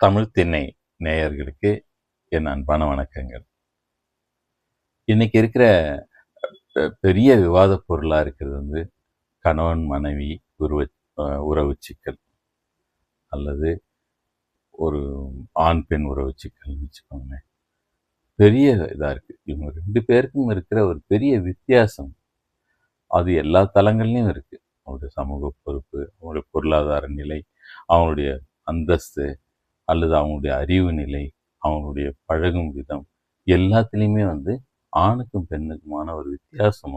தமிழ் திண்ணை நேயர்களுக்கு என் அன்பான வணக்கங்கள். இன்னைக்கு இருக்கிற பெரிய விவாத பொருளா இருக்கிறது கணவன் மனைவி உருவ உறவு சிக்கல், அல்லது ஒரு ஆண் பெண் உறவு சிக்கல்னு வச்சுக்கோங்களேன். பெரிய இதா இருக்கு. இவங்க 2 பேருக்கும் இருக்கிற ஒரு பெரிய வித்தியாசம். அது எல்லா தளங்கள்லயும் இருக்கு. அவங்களுடைய சமூக பொறுப்பு, அவங்களுடைய பொருளாதார நிலை, அவங்களுடைய அந்தஸ்து, அல்லது அவங்களுடைய அறிவு நிலை, அவங்களுடைய பழகும் விதம், எல்லாத்துலேயுமே ஆணுக்கும் பெண்ணுக்குமான ஒரு வித்தியாசம்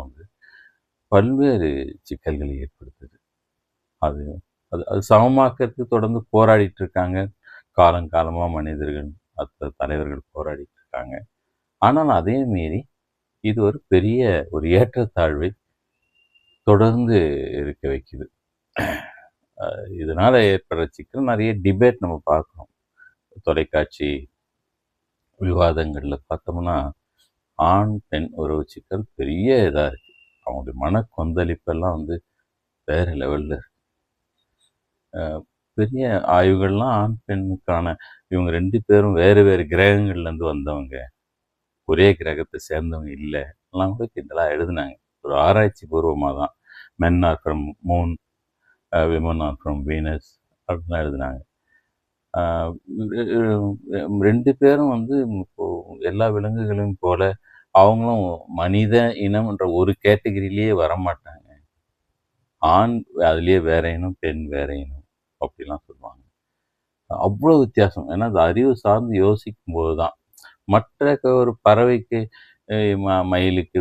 பல்வேறு சிக்கல்களை ஏற்படுத்துது. அது அது அது சமமாக்கிறதுக்கு தொடர்ந்து போராடிட்டு இருக்காங்க. காலங்காலமாக மனிதர்கள், மற்ற தலைவர்கள் போராடிட்டு இருக்காங்க. ஆனால் அதே மீறி இது ஒரு பெரிய ஒரு ஏற்றத்தாழ்வை தொடர்ந்து இருக்க வைக்குது. இதனால் ஏற்படுற சிக்கல் நிறைய டிபேட் நம்ம பார்க்குறோம். தொலைக்காட்சி விவாதங்களில் பார்த்தோம்னா ஆண் பெண் உறவு சிக்கல் பெரிய இதாக இருக்குது. அவங்களுடைய மன கொந்தளிப்பெல்லாம் வேறு லெவலில் இருக்கு. பெரிய ஆய்வுகள்லாம் ஆண் பெண்ணுக்கான இவங்க 2 பேரும் வேறு வேறு கிரகங்கள்லேருந்து வந்தவங்க, ஒரே கிரகத்தை சேர்ந்தவங்க இல்லை எல்லாம் கூட கிண்டலாக எழுதுனாங்க. ஒரு ஆராய்ச்சி பூர்வமாக தான் மென் R from Moon, women R from Venus அப்படின்லாம் எழுதுனாங்க. 2 பேரும் இப்போ எல்லா விலங்குகளையும் போல அவங்களும் மனித இனம் என்ற ஒரு கேட்டகரியிலேயே வரமாட்டாங்க. ஆண் அதுலேயே வேற இனம், பெண் வேற இனம் அப்படிலாம் சொல்லுவாங்க. அவ்வளோ வித்தியாசம். ஏன்னா அது அறிவு சார்ந்து யோசிக்கும் போது தான் மற்ற ஒரு பறவைக்கு, மயிலுக்கு,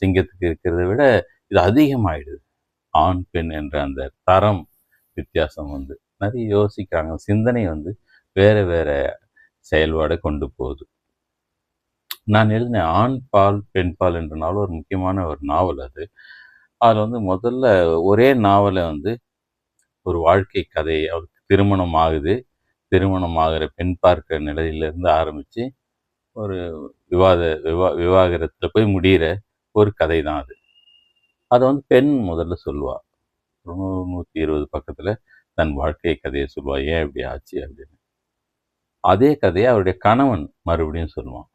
சிங்கத்துக்கு இருக்கிறத விட இது அதிகமாயிடுது. ஆண் பெண் என்ற அந்த தரம் வித்தியாசம் நிறைய யோசிக்கிறாங்க. சிந்தனை வேற வேற செயல்பாடை கொண்டு போகுது. நான் எழுதினேன் ஆண் பால் பெண் பால் என்ற நாவல் ஒரு முக்கியமான ஒரு நாவல். அதில் முதல்ல ஒரே நாவலை ஒரு வாழ்க்கை கதை, அவருக்கு திருமணம் ஆகுது, திருமணம் ஆகிற பெண் பார்க்கிற நிலையிலேருந்து ஆரம்பித்து ஒரு விவாகரத்தில் போய் முடிகிற ஒரு கதை தான் அது. அதை பெண் முதல்ல சொல்லுவாள். 120 பக்கத்தில் தன் வாழ்க்கை கதையை சொல்லுவாள், ஏன் இப்படி ஆச்சு அப்படின்னு. அதே கதையை அவருடைய கணவன் மறுபடியும் சொல்லுவான்.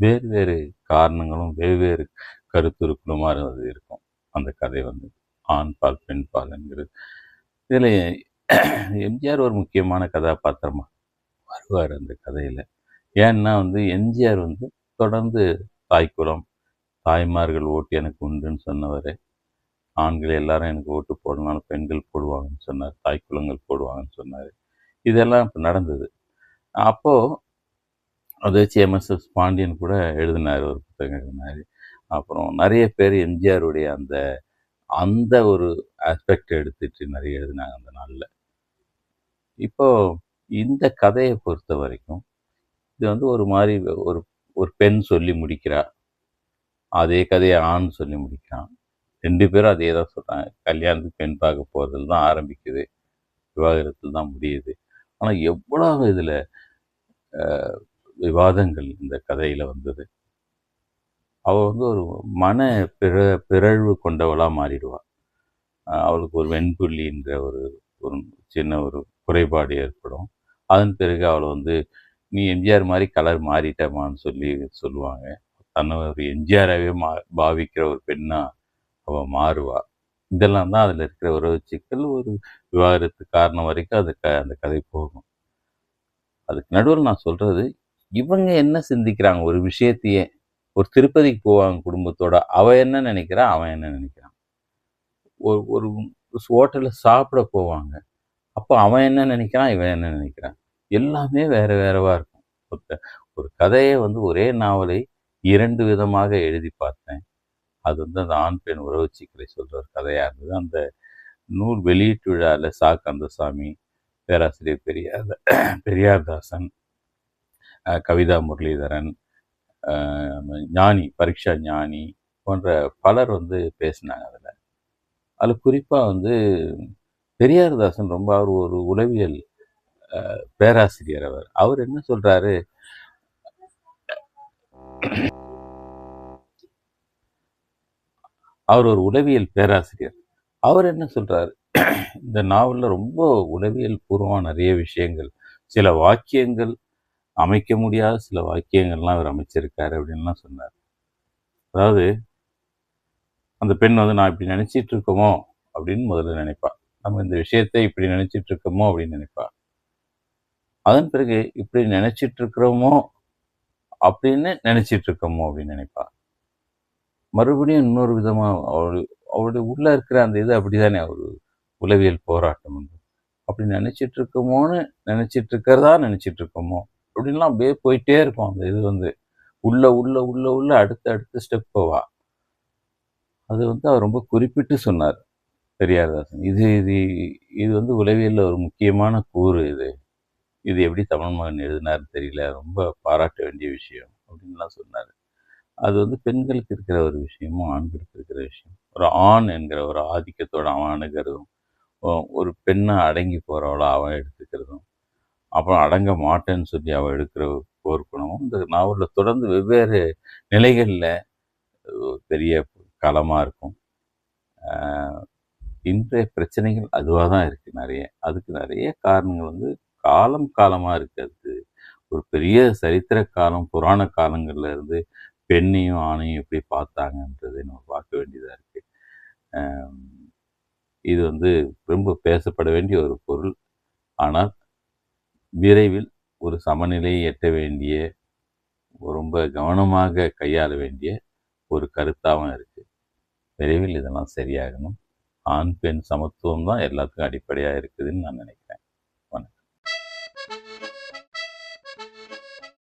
வேறு வேறு காரணங்களும் வெவ்வேறு கருத்துருக்களுமாக அது இருக்கும். அந்த கதை ஆண் பால் பெண் பால் என்கிறது. இதில் எம்ஜிஆர் ஒரு முக்கியமான கதாபாத்திரமாக வருவார் அந்த கதையில். ஏன்னா எம்ஜிஆர் தொடர்ந்து தாய்க்குலம், தாய்மார்கள் ஓட்டு எனக்கு உண்டுன்னு சொன்னவர். ஆண்கள் எல்லாரும் எனக்கு ஓட்டு போடணும்னாலும் பெண்கள் போடுவாங்கன்னு சொன்னார், தாய்க்குலங்கள் போடுவாங்கன்னு சொன்னார். இதெல்லாம் இப்போ நடந்தது. அப்போது அதை வச்சு எம்எஸ்எஸ் பாண்டியன் கூட எழுதினார், ஒரு புத்தகம் எழுதினார். அப்புறம் நிறைய பேர் எம்ஜிஆருடைய அந்த அந்த ஒரு ஆஸ்பெக்ட் எடுத்துட்டு நிறைய எழுதினாங்க அந்த நாளில். இப்போது இந்த கதையை பொறுத்த வரைக்கும் இது ஒரு மாதிரி ஒரு ஒரு பெண் சொல்லி முடிக்கிறா, அதே கதையை ஆண் சொல்லி முடிக்கிறான். 2 பேரும் அதே தான் சொல்கிறாங்க. கல்யாணத்துக்கு பெண் பார்க்க போகிறதுல தான் ஆரம்பிக்குது, விவாகரத்தில் தான் முடியுது. ஆனால் எவ்வளோ இதில் விவாதங்கள் இந்த கதையில் வந்தது. அவள் ஒரு மன பிறழ்வு கொண்டவளாக மாறிடுவாள். அவளுக்கு ஒரு வெண்புள்ளின்ற ஒரு ஒரு சின்ன ஒரு குறைபாடு ஏற்படும். அதன் பிறகு அவளை நீ எம்ஜிஆர் மாதிரி கலர் மாறிட்டமான்னு சொல்லுவாங்க. தன்னை ஒரு எம்ஜிஆராகவே பாவிக்கிற ஒரு பெண்ணாக அவள் மாறுவாள். இதெல்லாம் தான் அதில் இருக்கிற ஒரு சிக்கல். ஒரு விவாகரத்து காரணம் வரைக்கும் அந்த கதை போகும். அதுக்கு நடுவில் நான் சொல்கிறது, இவங்க என்ன சிந்திக்கிறாங்க ஒரு விஷயத்தையே. ஒரு திருப்பதிக்கு போவாங்க குடும்பத்தோட, அவள் என்ன நினைக்கிறா, அவன் என்ன நினைக்கிறான். ஒரு ஹோட்டலில் சாப்பிட போவாங்க, அப்போ அவன் என்ன நினைக்கிறான், இவன் என்ன நினைக்கிறான். எல்லாமே வேறு வேறவா இருக்கும். ஒரு கதையை ஒரே நாவலை 2 விதமாக எழுதி பார்த்தேன். அது அந்த ஆண் பெண் உறவு சிக்கலை சொல்கிற ஒரு கதையாக இருந்தது. அந்த நூல் வெளியீட்டு விழாவில் சா கந்தசாமி, பேராசிரியர் பெரியார்தாசன், கவிதா முரளிதரன், ஞானி, பரீட்சா ஞானி போன்ற பலர் பேசினாங்க. அதில் குறிப்பாக பெரியார்தாசன் ரொம்ப அவர் ஒரு உளவியல் பேராசிரியர். அவர் என்ன சொல்கிறாரு, அவர் ஒரு உளவியல் பேராசிரியர். அவர் என்ன சொல்கிறாரு, இந்த நாவலில் ரொம்ப உளவியல் பூர்வமாக நிறைய விஷயங்கள் சில வாக்கியங்கள் அமைக்க முடியாத சில வாக்கியங்கள்லாம் அவர் அமைச்சிருக்காரு அப்படின்லாம் சொன்னார். அதாவது அந்த பெண் வந்து நான் இப்படி நினைச்சிட்டு இருக்கோமோ அப்படின்னு முதல்ல நினைப்பா. நம்ம இந்த விஷயத்தை இப்படி நினைச்சிட்டு இருக்கோமோ அப்படின்னு நினைப்பா. அதன் பிறகு இப்படி நினைச்சிட்டு இருக்கிறோமோ அப்படின்னு நினைச்சிட்டு இருக்கோமோ அப்படின்னு நினைப்பா. மறுபடியும் இன்னொரு விதமா அவளுடைய உள்ள இருக்கிற அந்த இது அப்படிதானே ஒரு உளவியல் போராட்டம் வந்து. அப்படி நினைச்சிட்டு இருக்கோமோன்னு நினைச்சிட்டு இருக்கிறதா நினைச்சிட்டு இருக்கோமோ அப்படின்லாம் அப்படியே போயிட்டே இருக்கும். அந்த இது வந்து உள்ள உள்ள உள்ள உள்ள அடுத்த அடுத்த ஸ்டெப் போவா. அது வந்து அவர் ரொம்ப குறிப்பிட்டு சொன்னார் பெரியார்தாசன். இது இது இது வந்து உளவியல்ல ஒரு முக்கியமான கூறு இது. இது எப்படி தமிழ் மகன் எழுதினாருன்னு தெரியல. ரொம்ப பாராட்ட வேண்டிய விஷயம் அப்படின்லாம் சொன்னாரு. அது வந்து பெண்களுக்கு இருக்கிற ஒரு விஷயமும், ஆண்களுக்கு இருக்கிற விஷயம். ஒரு ஆண் என்கிற ஒரு ஆதிக்கத்தோட அவன் அணுகுறதும், ஒரு பெண்ணை அடங்கி போறவளா அவன் எடுத்துக்கிறதும், அப்புறம் அடங்க மாட்டேன்னு சொல்லி அவள் எடுக்கிற போர்க்குணமும் இந்த நாவல்ல தொடர்ந்து வெவ்வேறு நிலைகள்ல பெரிய களமா இருக்கும். இன்றைய பிரச்சனைகள் அதுவாக தான் இருக்கு நிறைய. அதுக்கு நிறைய காரணங்கள் வந்து காலம் காலமா இருக்கு. அது ஒரு பெரிய சரித்திர காலம், புராண காலங்கள்ல இருந்து பெண்ணையும் ஆணையும் எப்படி பார்த்தாங்கன்றதை நம்ம பார்க்க வேண்டியதா இருக்கு. இது வந்து ரொம்ப பேசப்பட வேண்டிய ஒரு பொருள். ஆனால் விரைவில் ஒரு சமநிலையை எட்ட வேண்டிய, ரொம்ப கவனமாக கையாள வேண்டிய ஒரு கருத்தாகவும் இருக்கு. விரைவில் இதெல்லாம் சரியாகணும். ஆண் பெண் சமத்துவம் தான் எல்லாத்துக்கும் அடிப்படையாக இருக்குதுன்னு நான் நினைக்கிறேன்.